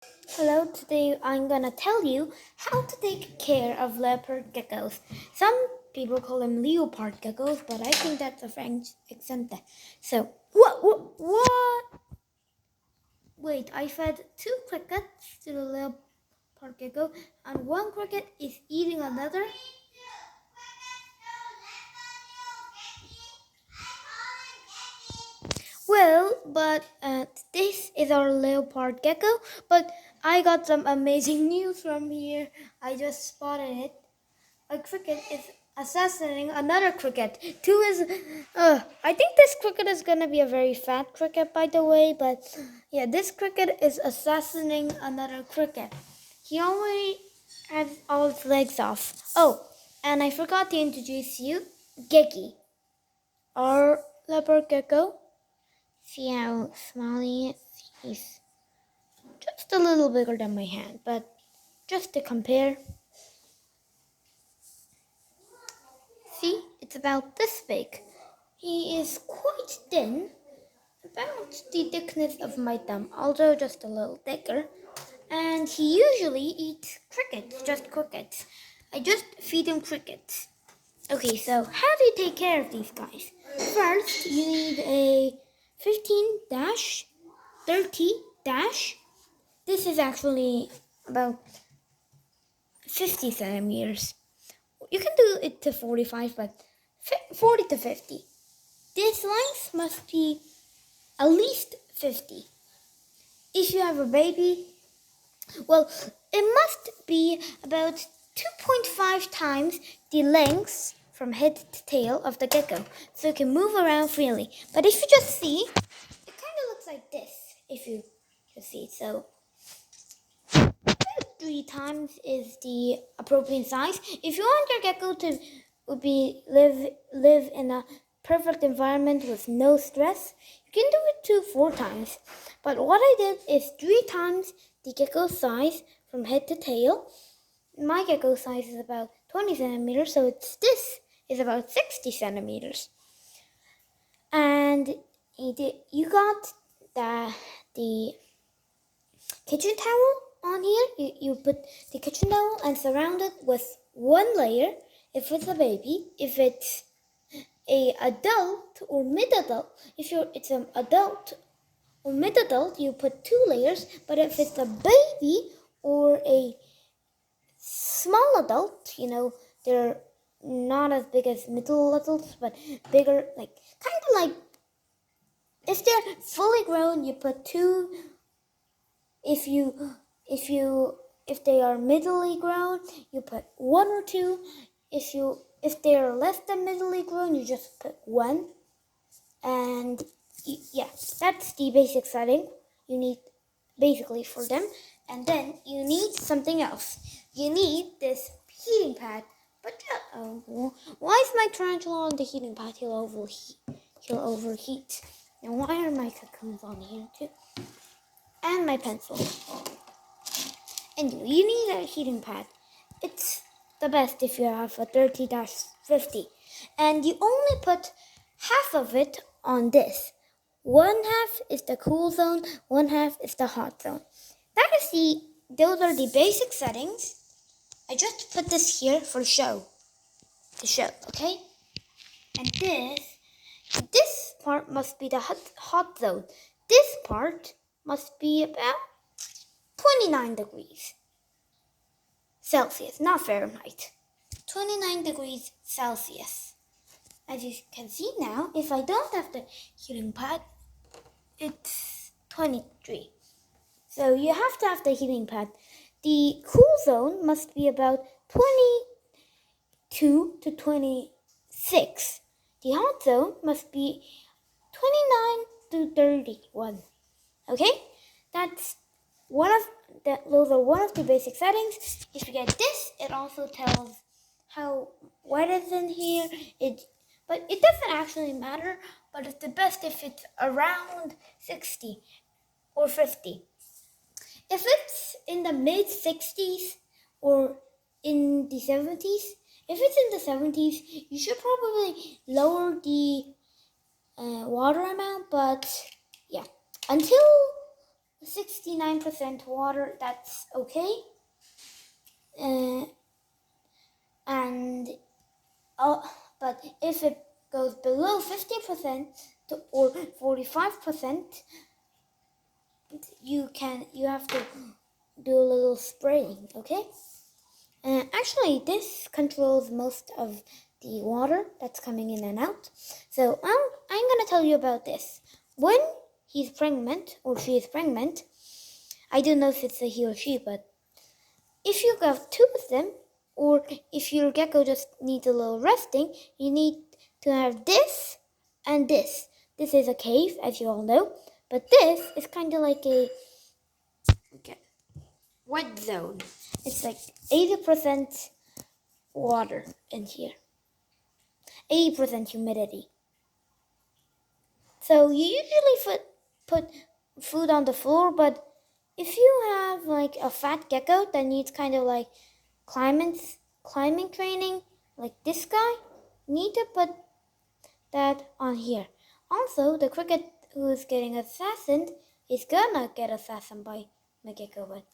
Hello, today I'm gonna tell you how to take care of leopard geckos. Some people call them leopard geckos, but I think that's a French accent. So, what? Wait, I fed two crickets to the leopard gecko, and one cricket is eating another? Well, but this is our leopard gecko, but I got some amazing news from here. I just spotted it. A cricket is assassinating another cricket. I think this cricket is gonna be a very fat cricket, by the way, but yeah, this cricket is assassinating another cricket. He already has all his legs off. Oh, and I forgot to introduce you, Geki, our leopard gecko. See how small he is? He's just a little bigger than my hand, but just to compare, see, it's about this big. He is quite thin, about the thickness of my thumb, although just a little thicker. And he usually eats crickets, just crickets. I just feed him crickets. Okay, so how do you take care of these guys? First, you need a 15 dash, 30 dash. This is actually about 50 centimeters. You can do it to 45, but 40 to 50. This length must be at least 50. If you have a baby, well, it must be about 2.5 times the length from head to tail of the gecko, so it can move around freely. But if you just see, it kind of looks like this, if you just see. So 3 times is the appropriate size. If you want your gecko to live in a perfect environment with no stress, you can do it to 4 times. But what I did is 3 times the gecko size from head to tail. My gecko size is about 20 centimeters, so this is about 60 centimeters. And you got the kitchen towel on here. You put the kitchen towel and surround it with one layer if it's a baby. If it's a adult or mid-adult, it's an adult or mid-adult, you put 2 layers. But if it's a baby or a small adult, they're not as big as middle adults, but bigger, like kind of like if they're fully grown, you put 2. If you if they are middly grown, you put 1 or 2. If they are less than middly grown, you just put 1. And yeah, that's the basic setting you need basically for them. And then you need something else. You need this heating pad. But why is my tarantula on the heating pad? He'll overheat. And why are my cocoons on here too? And my pencil. Anyway, you need a heating pad. It's the best if you have a 30-50. And you only put half of it on this. One half is the cool zone, one half is the hot zone. Those are the basic settings. I just put this here for show. To show, okay? And this part must be the hot zone. This part must be about 29 degrees Celsius, not Fahrenheit. 29 degrees Celsius. As you can see now, if I don't have the heating pad, it's 23. So you have to have the heating pad. The cool zone must be about 22 to 26. The hot zone must be 29 to 31. Okay? Those are one of the basic settings. If you get this, it also tells how wet it's in here. But it doesn't actually matter, but it's the best if it's around 60 or 50. If it's in the mid 60s or in the 70s, if it's in the 70s, you should probably lower the water amount, but yeah. Until 69% water, that's okay. And but if it goes below 50% or 45%, you have to do a little spraying, okay? Actually, this controls most of the water that's coming in and out. So I'm gonna tell you about this. When he's pregnant or she is pregnant, I don't know if it's a he or she, but if you got two of them, or if your gecko just needs a little resting, you need to have this and this. This is a cave, as you all know, but this is kind of like a wet zone. It's like 80% water in here, 80% humidity. So you usually put food on the floor, but if you have like a fat gecko that needs kind of like climbing training, like this guy, you need to put that on here. Also, the cricket who is getting assassinated is gonna get assassinated by my gecko, but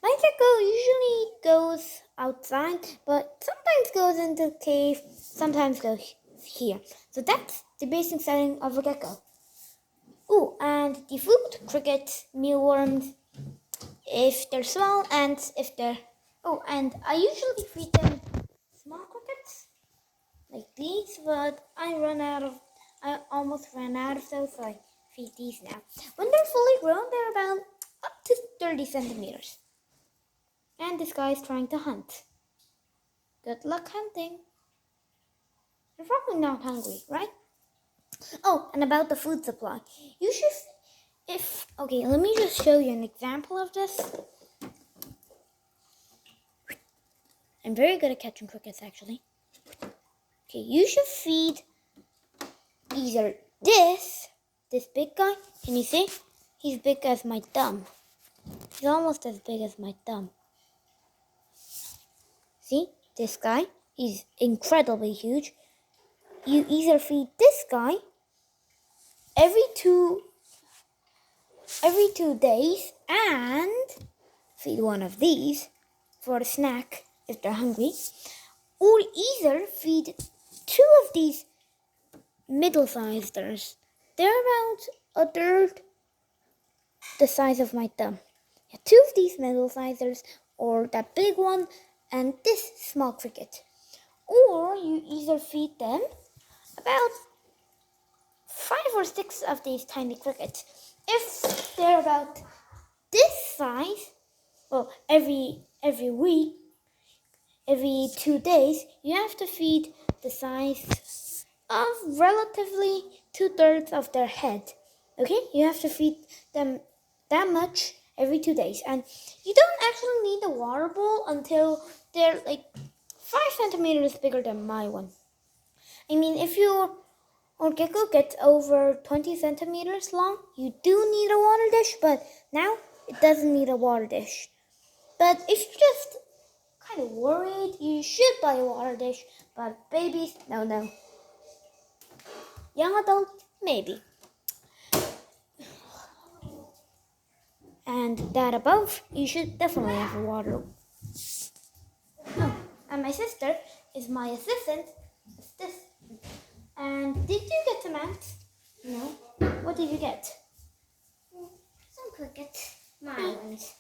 my gecko usually goes outside, but sometimes goes into the cave, sometimes goes here. So that's the basic setting of a gecko. Oh, and the food, crickets, mealworms, if they're small, and if they're... Oh, and I usually feed them small crickets, like these, but I almost ran out of those, so I feed these now. When they're fully grown, they're about up to 30 centimeters. And this guy is trying to hunt. Good luck hunting. You're probably not hungry, right? Oh, and about the food supply. You should, okay, let me just show you an example of this. I'm very good at catching crickets, actually. Okay, you should feed either this big guy. Can you see? He's big as my thumb. He's almost as big as my thumb. See? This guy, he's incredibly huge. You either feed this guy every two days and feed one of these for a snack if they're hungry, or either feed two of these middle-sizers. They're about a third the size of my thumb. Yeah, two of these middle-sizers, or that big one, and this small cricket. Or you either feed them about 5 or 6 of these tiny crickets. If they're about this size, well, every week, every 2 days, you have to feed the size of relatively 2/3 of their head. Okay, you have to feed them that much every 2 days, and you don't actually need a water bowl until they're like 5 centimeters bigger than my one. I mean, if your gecko gets over 20 centimeters long, you do need a water dish, but now it doesn't need a water dish. But if you're just kind of worried, you should buy a water dish, but babies, no. Young adults, maybe. And that above, you should definitely have a water. Oh, and my sister is my assistant. It's this. And did you get some ants? No. What did you get? Some crickets. My ones.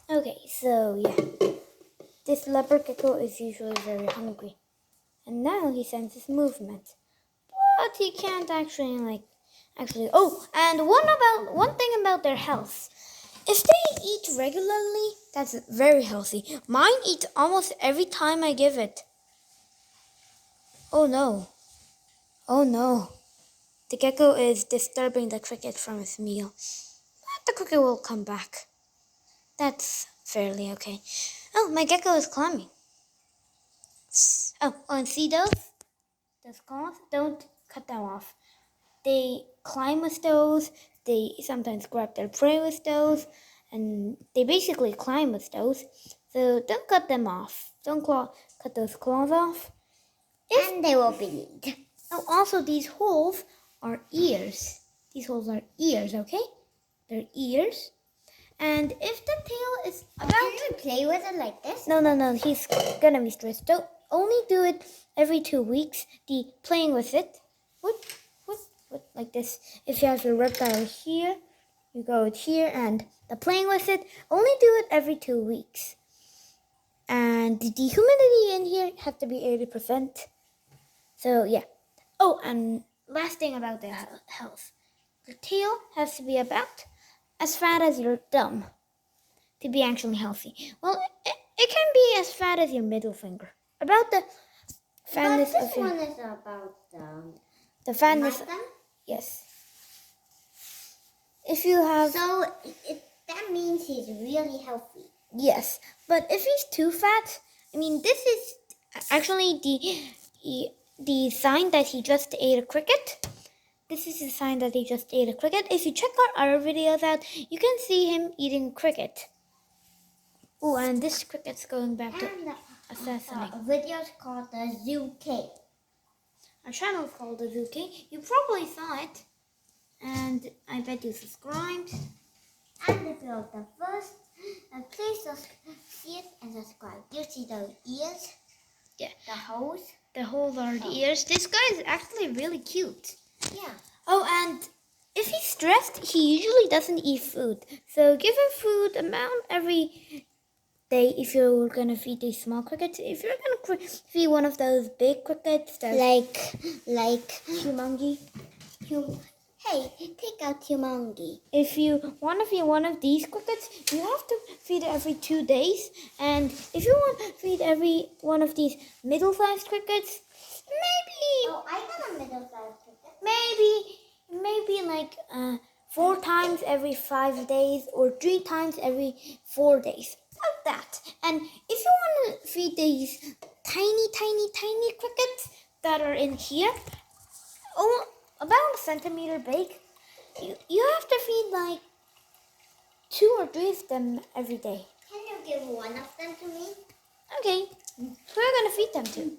Okay, so yeah. This leopard gecko is usually very hungry. And now he senses movement. But he can't actually. Oh, and one thing about their health. If they eat regularly, that's very healthy. Mine eats almost every time I give it. Oh no. The gecko is disturbing the cricket from his meal. But the cricket will come back. That's fairly okay. Oh, my gecko is climbing. Oh, and see those claws? Don't cut them off. They climb with those. They sometimes grab their prey with those. And they basically climb with those. So don't cut them off. Don't cut those claws off. And they will bleed. Oh, also these holes are ears. These holes are ears, okay? their ears. And if the tail is about... Can you play with it like this? No. He's gonna be stressed. Don't only do it every 2 weeks. The playing with it. What? Like this. If you have your reptile here, you go here, and the playing with it. Only do it every 2 weeks. And the humidity in here has to be 80%. So yeah. Oh, and last thing about the health. The tail has to be about as fat as your thumb to be actually healthy. Well, it can be as fat as your middle finger. About the fatness But of this your... one is about The fatness... my thumb? Yes. If you have... So that means he's really healthy. Yes, but if he's too fat, I mean, this is actually the sign that he just ate a cricket. This is the sign that he just ate a cricket. If you check our other videos out, you can see him eating cricket. Oh, and this cricket's going back to assassinate. A video is called the Zoo Cave. Our channel is called the Zoo Cave. You probably saw it, and I bet you subscribed. And if you're the first, please see it and subscribe. You see the ears? Yeah. The holes? The holes are the ears. This guy is actually really cute. Yeah. Oh, and if he's stressed, he usually doesn't eat food. So give him food amount every day if you're gonna feed these small crickets. If you're gonna feed one of those big crickets, Like humongi. Hey, take out humongi. If you want to feed one of these crickets, you have to feed it every 2 days. And if you want to feed every one of these middle-sized crickets, Oh, I got a middle-sized cricket. maybe like 4 times every 5 days or 3 times every 4 days. Like that. And if you want to feed these tiny crickets that are in here, about a centimeter big, you have to feed like 2 or 3 of them every day. Can you give one of them to me? Okay, who are you gonna feed them to?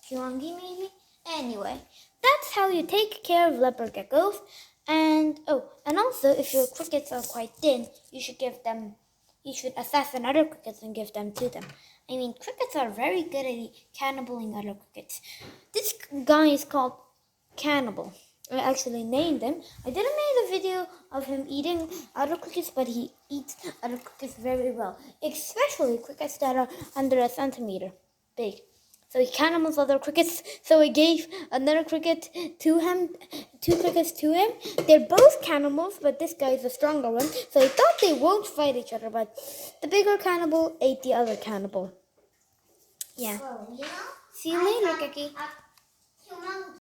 Humongi maybe? Anyway, that's how you take care of leopard geckos. And also if your crickets are quite thin, you should assassinate other crickets and give them to them. I mean, crickets are very good at cannibaling other crickets. This guy is called Cannibal. I actually named him. I didn't make a video of him eating other crickets, but he eats other crickets very well, especially crickets that are under a centimeter big. So he cannibals other crickets. So he gave another cricket to him, 2 crickets to him. They're both cannibals, but this guy is the stronger one. So he thought they won't fight each other, but the bigger cannibal ate the other cannibal. Yeah. Well, See you later, Kiki.